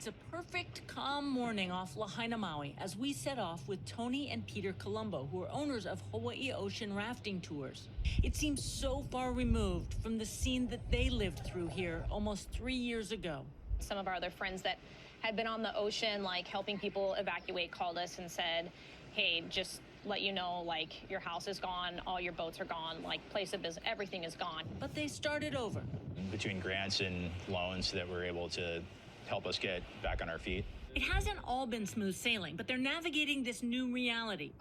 It's a perfect, calm morning off Lahaina, Maui, as we set off with Tony and Peter Colombo, who are owners of Hawaii Ocean Rafting tours. It seems so far removed from the scene that they lived through here almost 3 years ago. Some of our other friends that had been on the ocean, like helping people evacuate, called us and said, hey, just let you know, like, your house is gone, all your boats are gone, like, place of business, everything is gone. But they started over. Between grants and loans that were able to help us get back on our feet. It hasn't all been smooth sailing, but they're navigating this new reality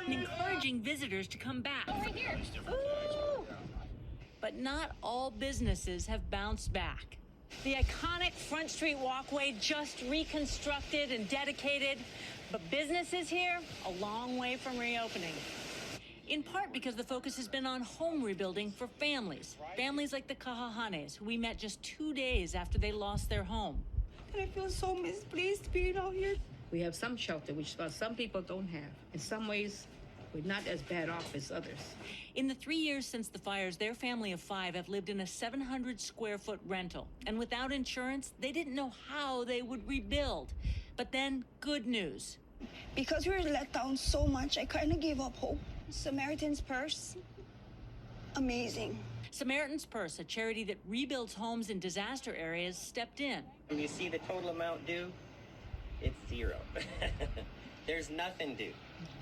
and encouraging visitors to come back. Right here. But not all businesses have bounced back. The iconic Front Street walkway just reconstructed and dedicated, but businesses here a long way from reopening. In part because the focus has been on home rebuilding for families like the Kahahanes, who we met just 2 days after they lost their home. And I feel so misplaced being out here. We have some shelter, which some people don't have. In some ways, we're not as bad off as others. In the 3 years since the fires, their family of 5 have lived in a 700-square-foot rental. And without insurance, they didn't know how they would rebuild. But then, good news. Because we were let down so much, I kind of gave up hope. Samaritan's Purse, amazing. Samaritan's Purse, a charity that rebuilds homes in disaster areas, stepped in. When you see the total amount due, it's zero. There's nothing due.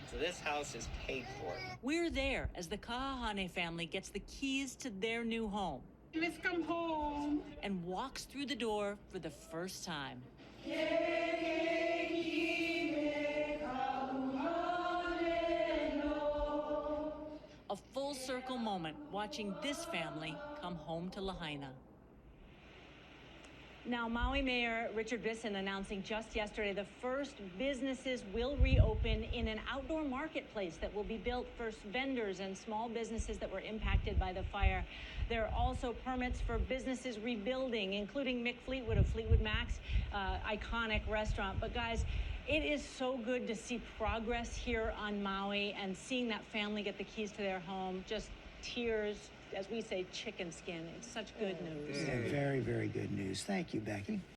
So this house is paid for. We're there as the Kahahane family gets the keys to their new home. Let's come home. And walks through the door for the first time. A full circle moment watching this family come home to Lahaina. Now, Maui Mayor Richard Bisson announcing just yesterday the first businesses will reopen in an outdoor marketplace that will be built for vendors and small businesses that were impacted by the fire. There are also permits for businesses rebuilding, including Mick Fleetwood of Fleetwood Mac's iconic restaurant. But guys, it is so good to see progress here on Maui and seeing that family get the keys to their home. Just tears, as we say, chicken skin. It's such good news. Yeah, very, very good news. Thank you, Becky.